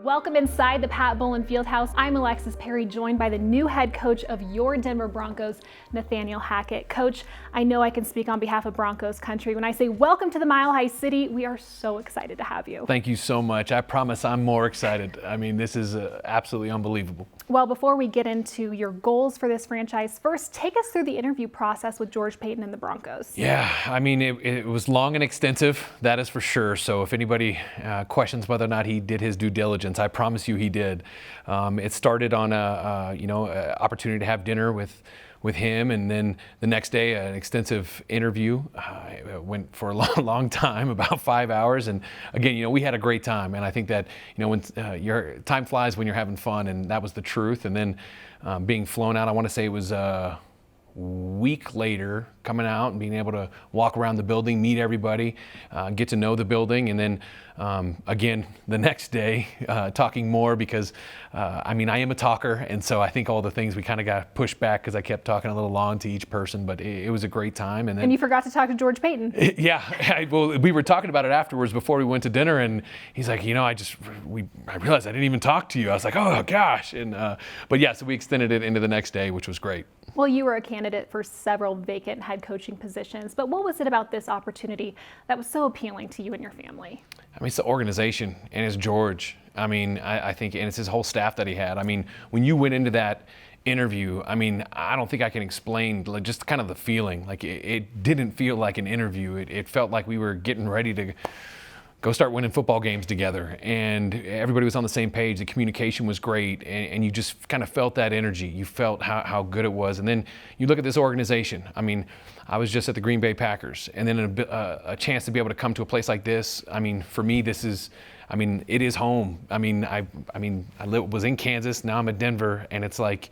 Welcome inside the Pat Bowlen Fieldhouse. I'm Alexis Perry, joined by the new head coach of your Denver Broncos, Nathaniel Hackett. Coach, I know I can speak on behalf of Broncos country when I say welcome to the Mile High City. We are so excited to have you. Thank you so much. I promise I'm more excited. I mean, this is absolutely unbelievable. Well, before we get into your goals for this franchise, first take us through the interview process with George Paton and the Broncos. Yeah, I mean, it was long and extensive, that is for sure. So if anybody questions whether or not he did his due diligence, I promise you he did. It started on a opportunity to have dinner with him, and then the next day an extensive interview. It went for a long time, about 5 hours, and again, we had a great time. And I think that when your time flies when you're having fun, and that was the truth. And then being flown out, I want to say it was a week later, coming out and being able to walk around the building, meet everybody, get to know the building, and then again the next day talking more because I am a talker, and so I think all the things we kind of got pushed back because I kept talking a little long to each person, but it was a great time. And you forgot to talk to George Paton. Yeah, well, we were talking about it afterwards before we went to dinner, and he's like, I realized I didn't even talk to you. I was like, oh gosh, but yeah, so we extended it into the next day, which was great. Well, you were a candidate for several vacant head coaching positions, but what was it about this opportunity that was so appealing to you and your family? It's the organization, and it's George. I think, and it's his whole staff that he had. When you went into that interview, I don't think I can explain just kind of the feeling. It didn't feel like an interview. It felt like we were getting ready to go start winning football games together, and everybody was on the same page. The communication was great, and you just kind of felt that energy. You felt how good it was. And then you look at this organization. I was just at the Green Bay Packers, and then a chance to be able to come to a place like this. For me, this is, it is home. I was in Kansas, now I'm at Denver, and it's like,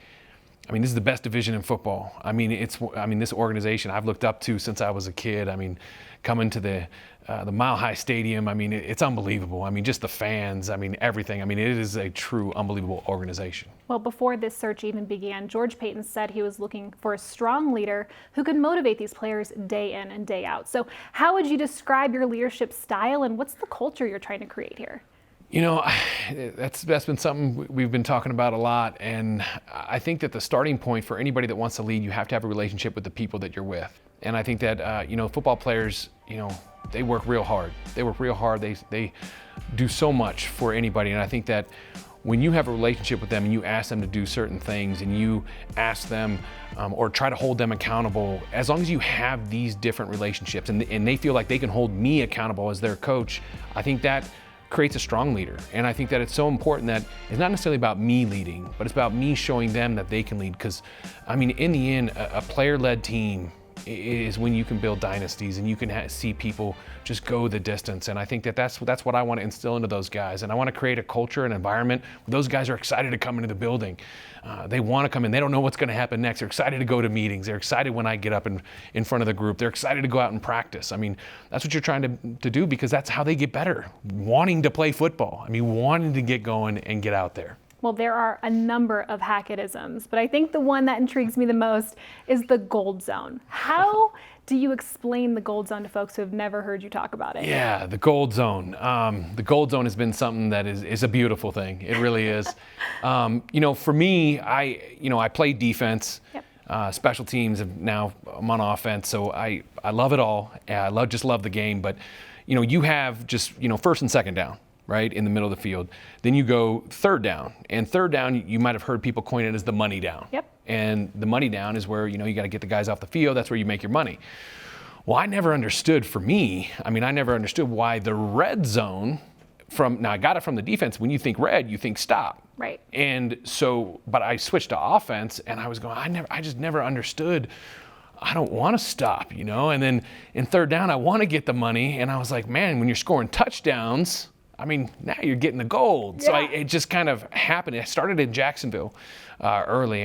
this is the best division in football. This organization I've looked up to since I was a kid. Coming to the Mile High Stadium, it's unbelievable. Just the fans, everything. It is a true unbelievable organization. Well, before this search even began, George Paton said he was looking for a strong leader who could motivate these players day in and day out. So how would you describe your leadership style, and what's the culture you're trying to create here? That's been something we've been talking about a lot, and I think that the starting point for anybody that wants to lead, you have to have a relationship with the people that you're with. And I think that football players, they work real hard. They do so much for anybody, and I think that when you have a relationship with them and you ask them to do certain things, and you ask them or try to hold them accountable, as long as you have these different relationships and they feel like they can hold me accountable as their coach, I think that creates a strong leader. And I think that it's so important that it's not necessarily about me leading, but it's about me showing them that they can lead. Because in the end, a player-led team is when you can build dynasties and you can see people just go the distance. And I think that that's what I want to instill into those guys. And I want to create a culture, an environment where those guys are excited to come into the building. They want to come in. They don't know what's going to happen next. They're excited to go to meetings. They're excited when I get up in front of the group. They're excited to go out and practice. That's what you're trying to do, because that's how they get better. Wanting to play football. Wanting to get going and get out there. Well, there are a number of Hackettisms, but I think the one that intrigues me the most is the gold zone. How do you explain the gold zone to folks who have never heard you talk about it? Yeah, the gold zone. The gold zone has been something that is a beautiful thing. It really is. For me, I play defense. Yep. Special teams, and now I'm on offense, so I love it all. I love the game, but you have just first and second down, right, in the middle of the field. Then you go third down. And third down, you might have heard people coin it as the money down. Yep. And the money down is where, you got to get the guys off the field. That's where you make your money. Well, I never understood, for me, I never understood why the red zone now I got it from the defense. When you think red, you think stop. Right. And so, but I switched to offense, and I was going, I just never understood. I don't want to stop, And then in third down, I want to get the money. And I was like, man, when you're scoring touchdowns, now you're getting the gold. Yeah. So it just kind of happened. I started in Jacksonville early.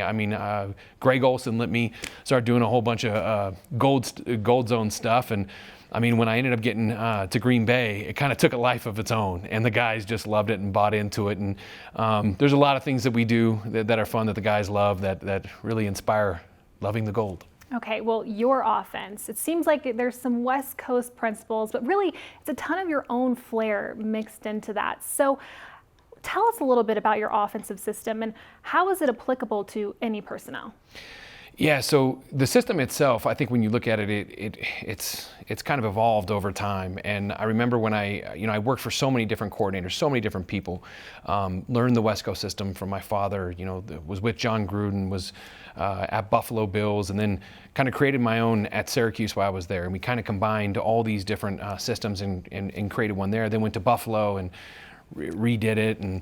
Greg Olson let me start doing a whole bunch of gold zone stuff. And when I ended up getting to Green Bay, it kind of took a life of its own. And the guys just loved it and bought into it. And there's a lot of things that we do that are fun that the guys love that really inspire loving the gold. Okay, well, your offense, it seems like there's some West Coast principles, but really it's a ton of your own flair mixed into that. So tell us a little bit about your offensive system and how is it applicable to any personnel? Yeah, so the system itself, I think when you look at it, it's kind of evolved over time. And I remember when I worked for so many different coordinators, so many different people, learned the West Coast system from my father, was with John Gruden, was at Buffalo Bills, and then kind of created my own at Syracuse while I was there. And we kind of combined all these different systems and created one there. Then went to Buffalo and redid it, and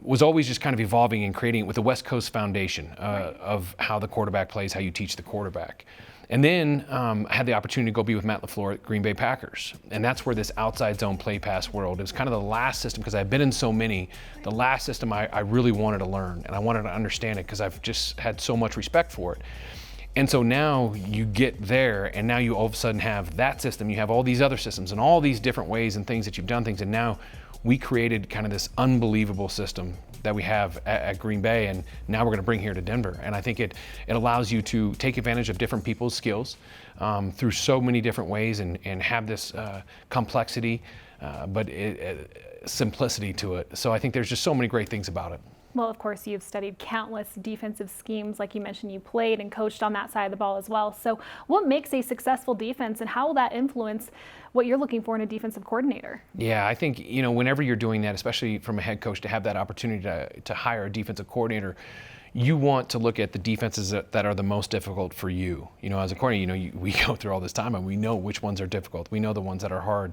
was always just kind of evolving and creating it with the West Coast foundation of how the quarterback plays, how you teach the quarterback. And then I had the opportunity to go be with Matt LaFleur at Green Bay Packers. And that's where this outside zone play pass world, it was kind of the last system, because I've been in so many, the last system I really wanted to learn, and I wanted to understand it because I've just had so much respect for it. And so now you get there, and now you all of a sudden have that system, you have all these other systems and all these different ways and things that you've done things, and now we created kind of this unbelievable system that we have at Green Bay, and now we're going to bring here to Denver. And I think it allows you to take advantage of different people's skills through so many different ways, and have this complexity, but simplicity to it. So I think there's just so many great things about it. Well, of course, you've studied countless defensive schemes. Like you mentioned, you played and coached on that side of the ball as well. So what makes a successful defense, and how will that influence what you're looking for in a defensive coordinator? Yeah, I think, whenever you're doing that, especially from a head coach, to have that opportunity to hire a defensive coordinator, you want to look at the defenses that are the most difficult for you. As a coordinator, we go through all this time and we know which ones are difficult. We know the ones that are hard.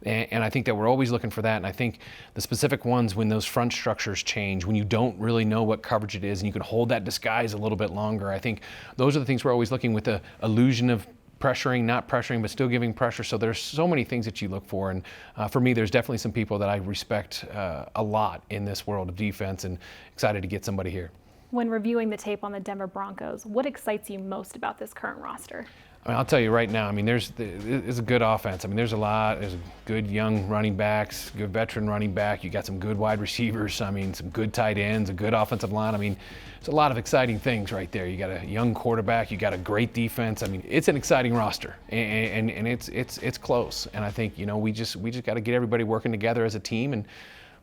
And I think that we're always looking for that. And I think the specific ones, when those front structures change, when you don't really know what coverage it is and you can hold that disguise a little bit longer, I think those are the things we're always looking, with the illusion of pressuring, not pressuring, but still giving pressure. So there's so many things that you look for. And for me, there's definitely some people that I respect a lot in this world of defense, and excited to get somebody here. When reviewing the tape on the Denver Broncos, what excites you most about this current roster? I'll tell you right now, there's a good offense. There's a good young running backs, good veteran running back. You got some good wide receivers. Some good tight ends, a good offensive line. It's a lot of exciting things right there. You got a young quarterback. You got a great defense. It's an exciting roster, and it's close. And I think we just got to get everybody working together as a team and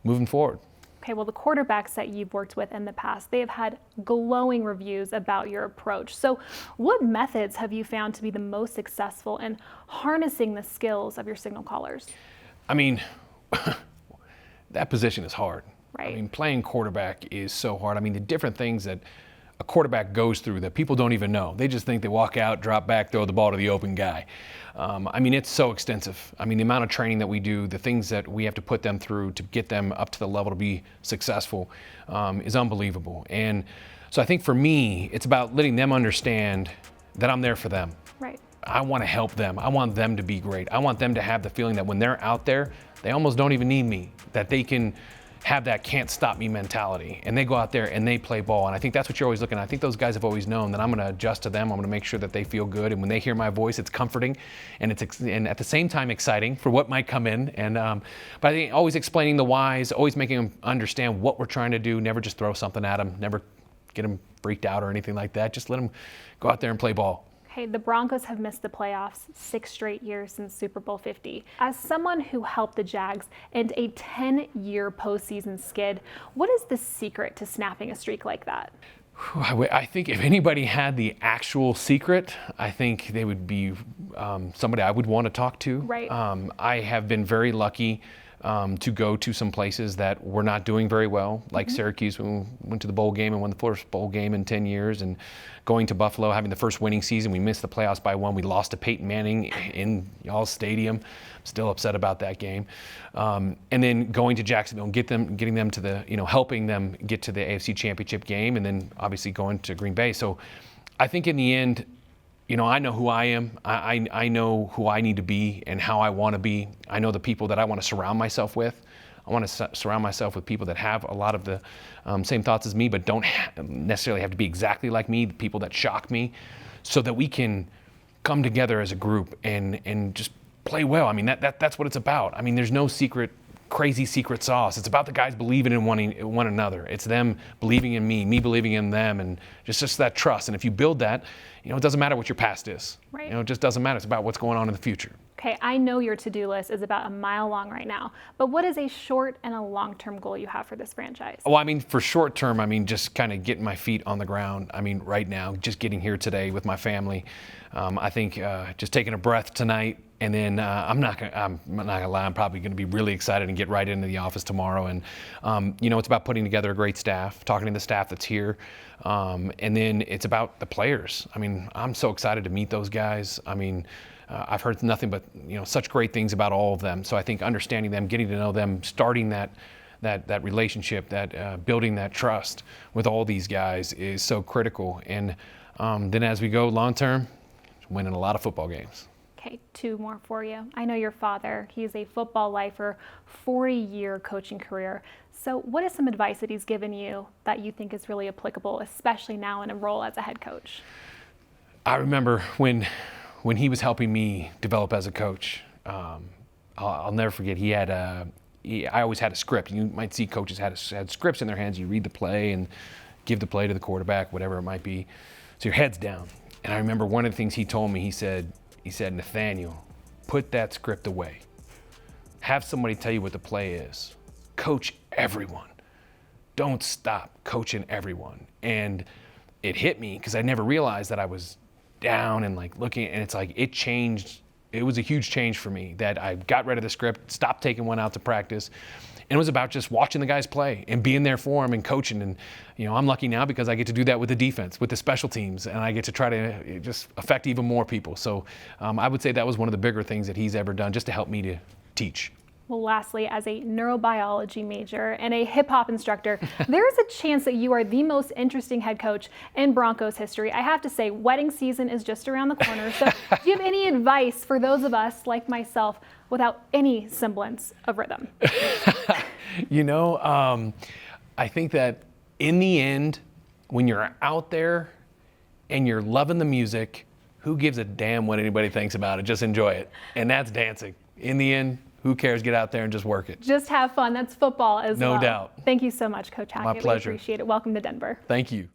moving forward. Okay, well, the quarterbacks that you've worked with in the past, they have had glowing reviews about your approach. So what methods have you found to be the most successful in harnessing the skills of your signal callers? That position is hard. Right. Playing quarterback is so hard. The different things that a quarterback goes through that people don't even know. They just think they walk out, drop back, throw the ball to the open guy. It's so extensive. The amount of training that we do, the things that we have to put them through to get them up to the level to be successful is unbelievable. And so I think for me, it's about letting them understand that I'm there for them. Right. I want to help them. I want them to be great. I want them to have the feeling that when they're out there, they almost don't even need me, that they can have that can't stop me mentality, and they go out there and they play ball. And I think that's what you're always looking at. I think those guys have always known that I'm going to adjust to them. I'm going to make sure that they feel good, and when they hear my voice, it's comforting, and and at the same time exciting for what might come in. And but I think always explaining the whys, always making them understand what we're trying to do. Never just throw something at them. Never get them freaked out or anything like that. Just let them go out there and play ball. Hey, the Broncos have missed the playoffs 6 straight years since Super Bowl 50. As someone who helped the Jags end a 10-year postseason skid, what is the secret to snapping a streak like that? I think if anybody had the actual secret, I think they would be somebody I would want to talk to. Right. I have been very lucky to go to some places that were not doing very well, like Syracuse, when we went to the bowl game and won the first bowl game in 10 years, and going to Buffalo, having the first winning season. We missed the playoffs by 1. We lost to Peyton Manning in y'all's stadium. Still upset about that game. And then going to Jacksonville and getting them to the, helping them get to the AFC Championship game, and then obviously going to Green Bay. So I think in the end, I know who I am. I know who I need to be and how I want to be. I know the people that I want to surround myself with. I want to surround myself with people that have a lot of the same thoughts as me, but don't necessarily have to be exactly like me, the people that shock me, so that we can come together as a group and just play well. That's what it's about. There's no crazy secret sauce. It's about the guys believing in one another. It's them believing in me believing in them, and just that trust. And if you build that, it doesn't matter what your past is. Right. It just doesn't matter. It's about what's going on in the future. Okay, I know your to-do list is about a mile long right now, but what is a short and a long-term goal you have for this franchise? Well, I mean, for short term, I mean, just kind of getting my feet on the ground. I mean, right now, just getting here today with my family. I think just taking a breath tonight, and then I'm not gonna lie, I'm probably gonna be really excited and get right into the office tomorrow. And it's about putting together a great staff, talking to the staff that's here, and then it's about the players. I mean, I'm so excited to meet those guys. I mean, I've heard nothing but such great things about all of them. So I think understanding them, getting to know them, starting that relationship, that building that trust with all these guys is so critical. And then as we go long term, winning a lot of football games. Okay, 2 more for you. I know your father, he's a football lifer, 40-year coaching career. So what is some advice that he's given you that you think is really applicable, especially now in a role as a head coach? I remember when he was helping me develop as a coach, I'll never forget, I always had a script. You might see coaches had scripts in their hands. You read the play and give the play to the quarterback, whatever it might be. So your head's down. And I remember one of the things he told me, he said, Nathaniel, put that script away. Have somebody tell you what the play is. Coach everyone. Don't stop coaching everyone. And it hit me because I never realized that I was down and looking, and it's it changed. It was a huge change for me that I got rid of the script, stopped taking one out to practice, and it was about just watching the guys play and being there for them and coaching. And I'm lucky now because I get to do that with the defense, with the special teams, and I get to try to just affect even more people. So I would say that was one of the bigger things that he's ever done, just to help me to teach. Well, lastly, as a neurobiology major and a hip hop instructor, there is a chance that you are the most interesting head coach in Broncos history. I have to say, wedding season is just around the corner. So do you have any advice for those of us like myself without any semblance of rhythm? I think that in the end, when you're out there and you're loving the music, who gives a damn what anybody thinks about it? Just enjoy it. And that's dancing. In the end, who cares? Get out there and just work it. Just have fun. That's football as well. No doubt. Thank you so much, Coach Hackett. My pleasure. We appreciate it. Welcome to Denver. Thank you.